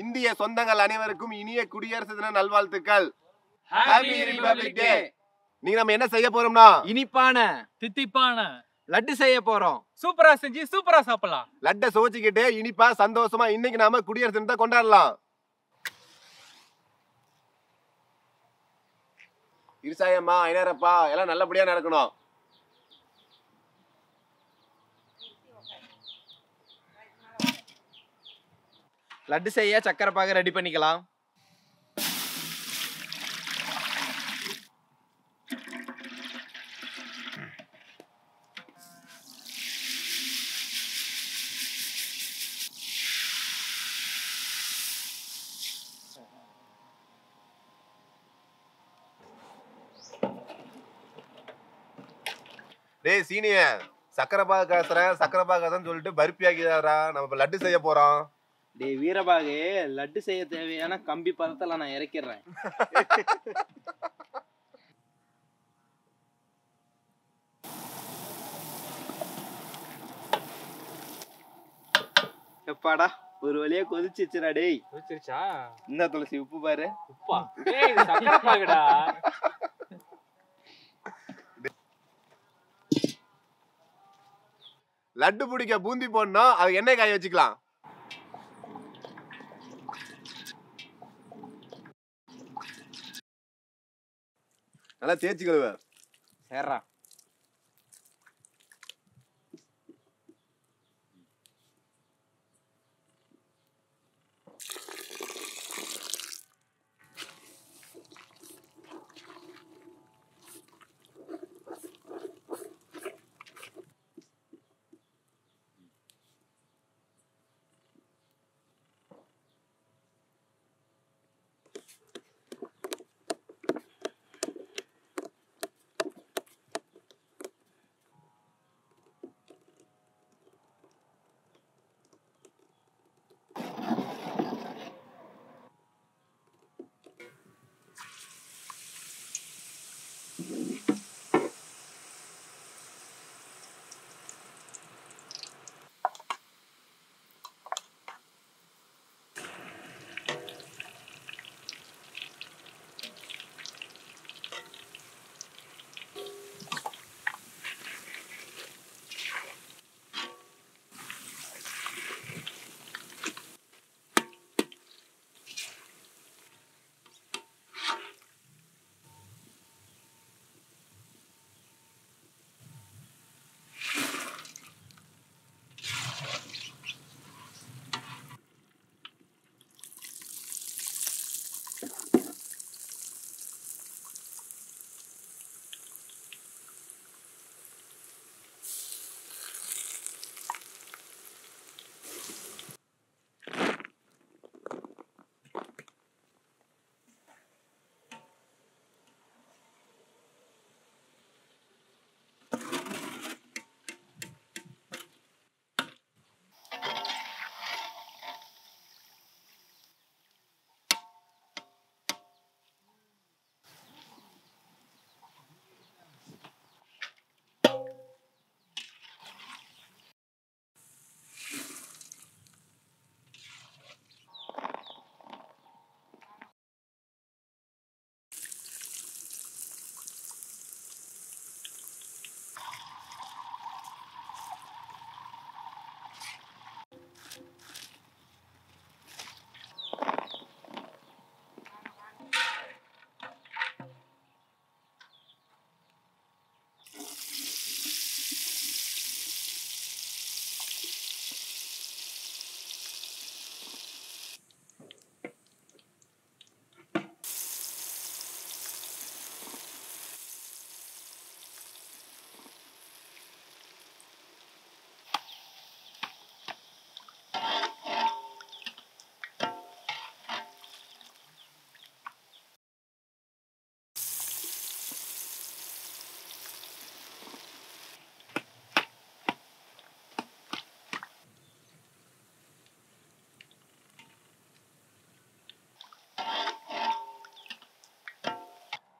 இந்திய சொந்தங்கள் அனைவருக்கும் இனிய குடியரசு தின நல்வாழ்த்துக்கள். ஹாப்பி ரிபப்ளிக் டே. நீங்க நம்ம என்ன செய்ய போறோம்னா இனிப்பான தித்திப்பான லட்டு செய்ய போறோம். சூப்பரா செஞ்சு சூப்பரா சாப்பிடலாம். லட்டை சுவைச்சுக்கிட்டு இனிப்பா சந்தோஷமா இன்னைக்கு நாம குடியரசு தினத்தை கொண்டாடலாம். இருசாயம்மா ஐநரப்பா எல்லாம் நல்லபடியா நடக்கணும். லட்டு செய்ய சக்கரை பாகு ரெடி பண்ணிக்கலாம். டேய் சீனிய சக்கரை பாகு காசுறேன் சக்கரை பாகு காசுன்னு சொல்லிட்டு பருப்பி ஆக்கிதாரா. நம்ம இப்ப லட்டு செய்ய போறோம். டேய் வீரபாகு, லட்டு செய்ய தேவையான கம்பி பதத்துல நான் இறக்கிடுறேன். எப்பாடா ஒரு வழியா கொதிச்சிச்சுடா. டேய் கொதிச்சிருச்சா? இந்த துளசி உப்பு பாரு. உப்பா? டேய் இது சக்கரை பாகுடா. லட்டு பிடிக்க பூந்தி போடணும். அது எண்ணெய் காய வச்சுக்கலாம். நல்லா தேய்ச்சி கழுவ. சேர்றா.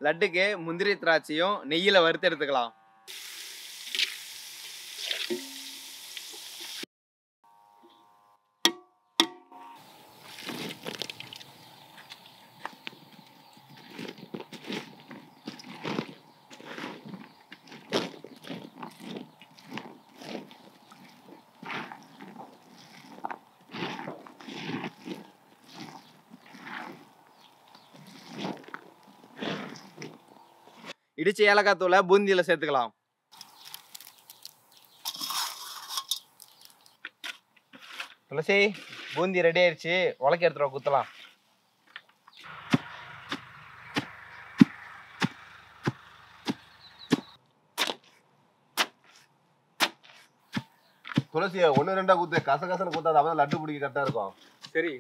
லட்டுக்கு முந்திரி திராட்சையும் நெய்யில வறுத்து எடுத்துக்கலாம். இடிச்ச ஏலக்காய் தூளை பூந்தியில சேர்த்துக்கலாம். துளசி, பூந்தி ரெடி ஆயிடுச்சு. உலக்க எடுத்துட்டு குத்தலாம். துளசியை 1 2 குத்து, கசகசன்னு குத்தாது, அப்பதான் லட்டு பிடிக்க கரெக்டா இருக்கும். சரி.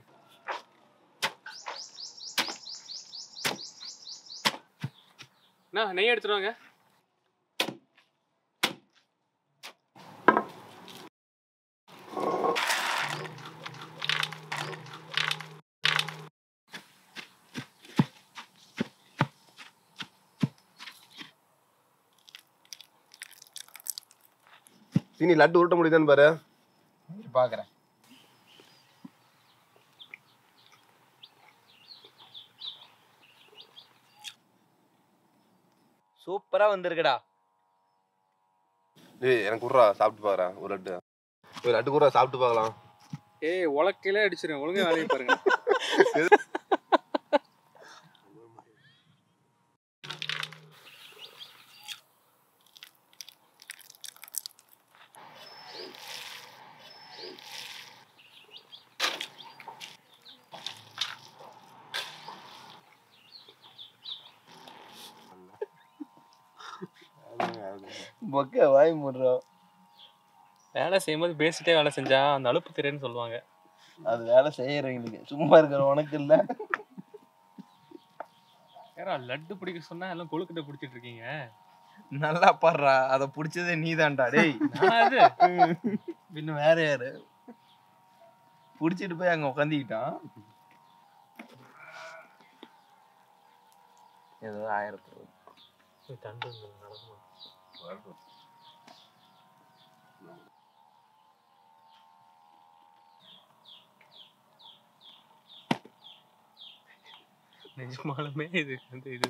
நெய் எடுத்துருவாங்க. சீனி லட்டு உருட்ட முடியுதான்னு பாரு. பாக்குறேன். சூப்பரா வந்திருக்குடா. ஏய் எனக்கு குடுறா, சாப்பிட்டு பாக்குறேன் ஒரு லட்டு. ஒரு லட்டு குடுறா, சாப்பிட்டு பார்க்கலாம். ஏய் உலக்கையில அடிச்சிருங்க, ஒழுங்கா வேலையை பாருங்க. பொக்க வாய் மூடுறோம். வேலை செய்யும்போது பேசிட்டே வேலை செஞ்சா அந்த அலுப்பு தெரியுன்னு சொல்லுவாங்க. அது வேலை செய்யறவங்களுக்கு, சும்மா இருக்கிற உனக்கு இல்ல. ஏரா லட்டு பிடிக்க சொன்னா எல்லாம் கொழுக்கிட்ட பிடிச்சிட்டு இருக்கீங்க. நல்லா பாடுறா, அத புடிச்சதே நீதான்டா. டேய் இன்னும் வேற யாரு புடிச்சிட்டு போய் அங்க உட்காந்துக்கிட்டான். ஏதோ 1000 நிஜமாலுமே இது இது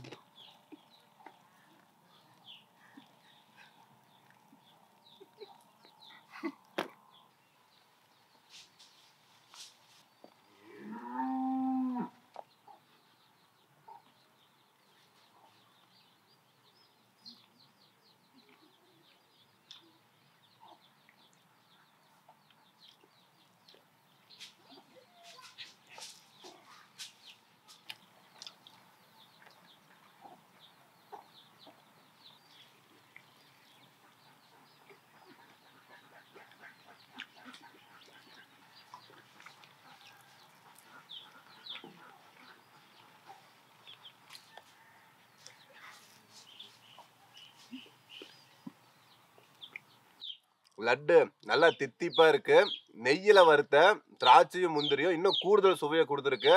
லட்டு நல்லா தித்திப்பா இருக்கு. நெய்யில வறுத்த திராட்சையும் முந்திரியும் இன்னும் கூடுதல் சுவையை கொடுத்துருக்கு.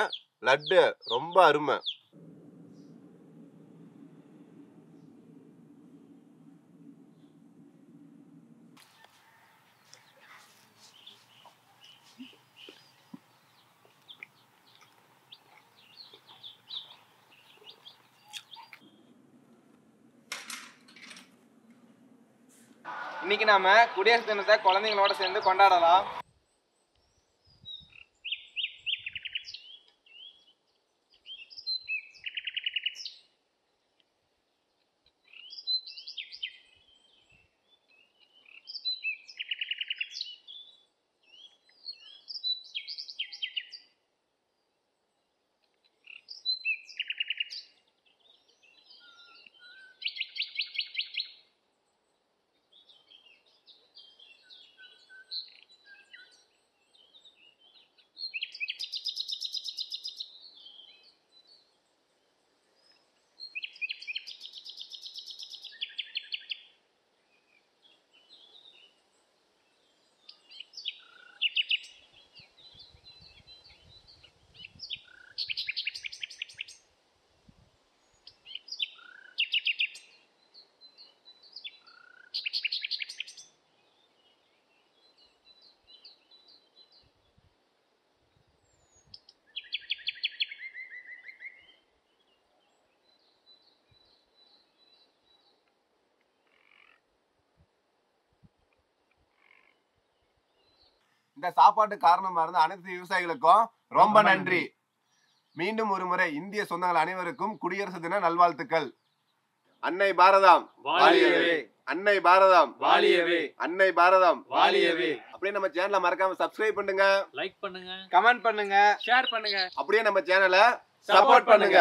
லட்டு ரொம்ப அருமை. இன்னைக்கு நாம குடியரசு தினத்தை குழந்தைங்களோட சேர்ந்து கொண்டாடலாம். இந்த சாப்பாட்டு காரணமா இருந்த அனைத்து விவசாயிகளுக்கும் ரொம்ப நன்றி. மீண்டும் ஒரு முறை இந்திய சொந்தங்கள் அனைவருக்கும் குடியரசு தின நல்வாழ்த்துக்கள். அன்னை பாரதம் வாழியவே. அன்னை பாரதம் வாழியவே. அன்னை பாரதம் வாழியவே. அப்படியே நம்ம சேனலை மறக்காம சப்ஸ்கிரைப் பண்ணுங்க, லைக் பண்ணுங்க, கமெண்ட் பண்ணுங்க, ஷேர் பண்ணுங்க, அப்படியே நம்ம சேனலை சப்போர்ட் பண்ணுங்க.